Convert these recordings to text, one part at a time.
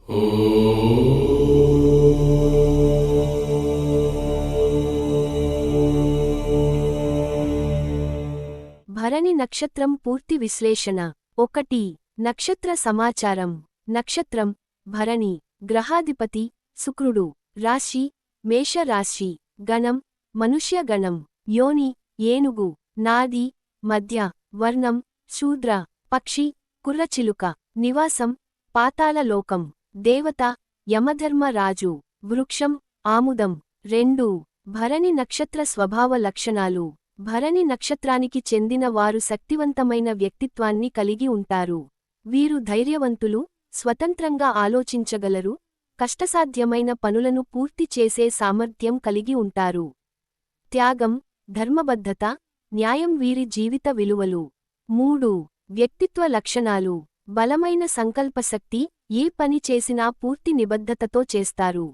భరణి నక్షత్రం పూర్తి విశ్లేషణ. 1. నక్షత్ర సమాచారం. నక్షత్రం భరణి. గ్రహాధిపతి శుక్రుడు. రాశి మేష రాశి. గణం మనుష్య గణం. యోని ఏనుగు. నాది మధ్య. వర్ణం శూద్ర. పక్షి కుర్రచిలుక. నివాసం పాతాళ లోకం. దేవత యమధర్మ రాజు. వృక్షం ఆముదం. 2. భరణి నక్షత్ర స్వభావ లక్షణాలు. భరణి నక్షత్రానికి చెందిన వారు శక్తివంతమైన వ్యక్తిత్వాన్ని కలిగి ఉంటారు. వీరు ధైర్యవంతులు, స్వతంత్రంగా ఆలోచించగలరు, కష్టసాధ్యమైన పనులను పూర్తి చేసే సామర్థ్యం కలిగి ఉంటారు. త్యాగం, ధర్మబద్ధత, న్యాయం వీరి జీవిత విలువలు. 3. వ్యక్తిత్వ లక్షణాలు. బలమైన సంకల్పశక్తి, ఏ పని చేసినా పూర్తి నిబద్ధతతో చేస్తారు.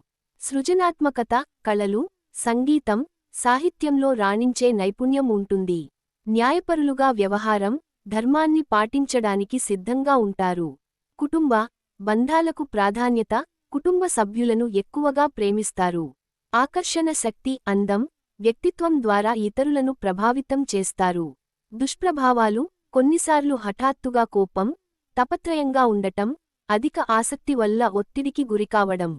సృజనాత్మకత, కళలు, సంగీతం, సాహిత్యంలో రాణించే నైపుణ్యం ఉంటుంది. న్యాయపరులుగా వ్యవహారం, ధర్మాన్ని పాటించడానికి సిద్ధంగా ఉంటారు. కుటుంబ బంధాలకు ప్రాధాన్యత, కుటుంబ సభ్యులను ఎక్కువగా ప్రేమిస్తారు. ఆకర్షణ శక్తి, అందం, వ్యక్తిత్వం ద్వారా ఇతరులను ప్రభావితం చేస్తారు. దుష్ప్రభావాలు, కొన్నిసార్లు హఠాత్తుగా కోపం, తపత్రయంగా ఉండటం, అధిక ఆసక్తి వల్ల ఒత్తిడికి గురికావడం.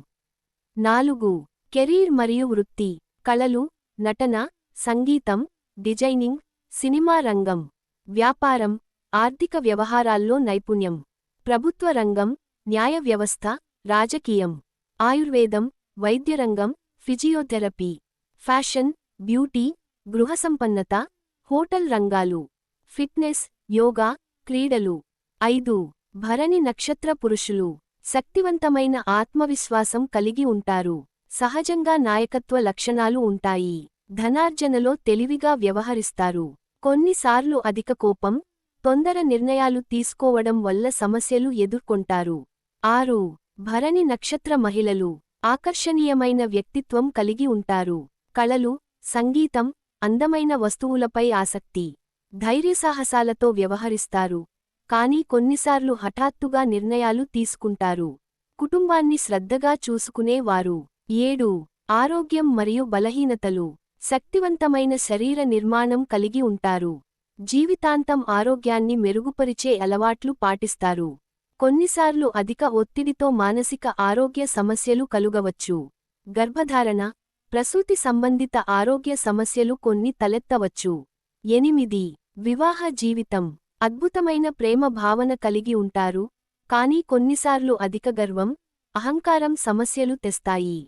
4. కెరీర్ మరియు వృత్తి. కళలు, నటన, సంగీతం, డిజైనింగ్, సినిమా రంగం. వ్యాపారం, ఆర్థిక వ్యవహారాల్లో నైపుణ్యం. ప్రభుత్వ రంగం, న్యాయ వ్యవస్థ, రాజకీయం. ఆయుర్వేదం, వైద్యరంగం, ఫిజియోథెరపీ. ఫ్యాషన్, బ్యూటీ, గృహసంపన్నత, హోటల్ రంగాలు. ఫిట్నెస్, యోగా, క్రీడలు. 5. భరణి నక్షత్ర పురుషులు. శక్తివంతమైన ఆత్మవిశ్వాసం కలిగి ఉంటారు. సహజంగా నాయకత్వ లక్షణాలు ఉంటాయి. ధనార్జనలో తెలివిగా వ్యవహరిస్తారు. కొన్నిసార్లు అధిక కోపం, తొందర నిర్ణయాలు తీసుకోవడం వల్ల సమస్యలు ఎదుర్కొంటారు. 6. భరణి నక్షత్ర మహిళలు. ఆకర్షణీయమైన వ్యక్తిత్వం కలిగి ఉంటారు. కళలు, సంగీతం, అందమైన వస్తువులపై ఆసక్తి. ధైర్యసాహసాలతో వ్యవహరిస్తారు, కానీ కొన్నిసార్లు హఠాత్తుగా నిర్ణయాలు తీసుకుంటారు. కుటుంబాన్ని శ్రద్ధగా చూసుకునేవారు. 7. ఆరోగ్యం మరియు బలహీనతలు. శక్తివంతమైన శరీర నిర్మాణం కలిగి ఉంటారు. జీవితాంతం ఆరోగ్యాన్ని మెరుగుపరిచే అలవాట్లు పాటిస్తారు. కొన్నిసార్లు అధిక ఒత్తిడితో మానసిక ఆరోగ్య సమస్యలు కలుగవచ్చు. గర్భధారణ, ప్రసూతి సంబంధిత ఆరోగ్య సమస్యలు కొన్ని తలెత్తవచ్చు. 8. వివాహ జీవితం. అద్భుతమైన ప్రేమ భావన కలిగి ఉంటారు, కానీ కొన్నిసార్లు అధిక గర్వం, అహంకారం సమస్యలు తెస్తాయి.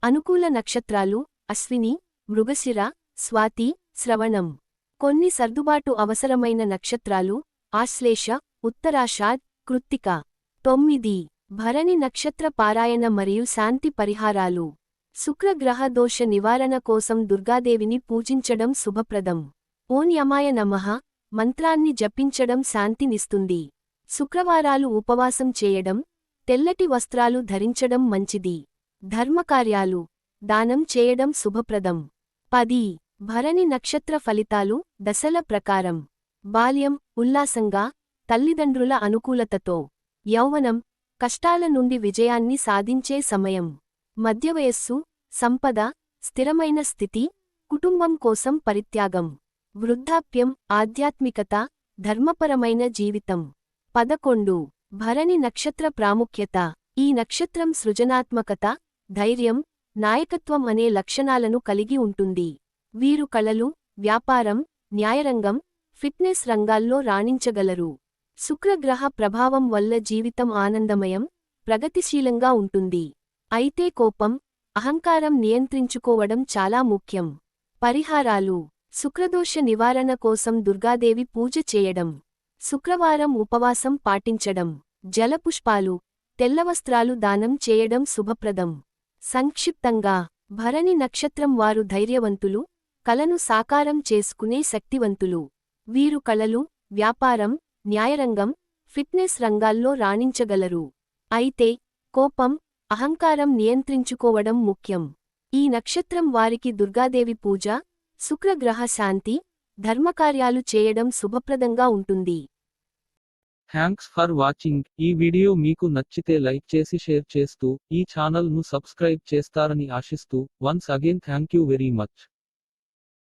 అనుకూల నక్షత్రాలు అశ్విని, మృగశిర, స్వాతి, శ్రవణం. కొన్ని సర్దుబాటు అవసరమైన నక్షత్రాలు ఆశ్లేష, ఉత్తరాషాఢ్, కృత్తిక. 9. భరణి నక్షత్ర పారాయణ మరియు శాంతి పరిహారాలు. శుక్రగ్రహ దోష నివారణ కోసం దుర్గాదేవిని పూజించడం శుభప్రదం. ఓం యమాయ నమః మంత్రాన్ని జపించడం శాంతినిస్తుంది. శుక్రవారాలు ఉపవాసం చేయడం, తెల్లటి వస్త్రాలు ధరించడం మంచిది. ధర్మకార్యాలు, దానం చేయడం శుభప్రదం. 10. భరణి నక్షత్ర ఫలితాలు దశల ప్రకారం. బాల్యం, ఉల్లాసంగా, తల్లిదండ్రుల అనుకూలతతో. యౌవనం, కష్టాల నుండి విజయాన్ని సాధించే సమయం. మధ్యవయస్సు, సంపద, స్థిరమైన స్థితి, కుటుంబం కోసం పరిత్యాగం. వృద్ధాప్యం, ఆధ్యాత్మికత, ధర్మపరమైన జీవితం. 11. భరణి నక్షత్ర ప్రాముఖ్యత. ఈ నక్షత్రం సృజనాత్మకత, ధైర్యం, నాయకత్వం అనే లక్షణాలను కలిగి ఉంటుంది. వీరు కళలు, వ్యాపారం, న్యాయరంగం, ఫిట్నెస్ రంగాల్లో రాణించగలరు. శుక్రగ్రహ ప్రభావం వల్ల జీవితం ఆనందమయం, ప్రగతిశీలంగా ఉంటుంది. అయితే కోపం, అహంకారం నియంత్రించుకోవడం చాలా ముఖ్యం. పరిహారాలు. శుక్రదోష నివారణ కోసం దుర్గాదేవి పూజ చేయడం. శుక్రవారం ఉపవాసం పాటించడం. జలపుష్పాలు, తెల్లవస్త్రాలు దానం చేయడం శుభప్రదం. సంక్షిప్తంగా, భరణి నక్షత్రం వారు ధైర్యవంతులు, కలను సాకారం చేసుకునే శక్తివంతులు. వీరు కళలు, వ్యాపారం, న్యాయరంగం, ఫిట్నెస్ రంగాల్లో రాణించగలరు. అయితే కోపం, అహంకారం నియంత్రించుకోవడం ముఖ్యం. ఈ నక్షత్రం వారికి దుర్గాదేవి పూజ, శుక్రగ్రహ శాంతి, ధర్మకార్యాలు చేయడం శుభప్రదంగా ఉంటుంది. Thanks for watching. ఈ వీడియో మీకు నచ్చితే లైక్ చేసి షేర్ చేస్తూ ఈ ఛానల్ ను సబ్స్క్రైబ్ చేస్తారని ఆశిస్తూ once again thank you very much.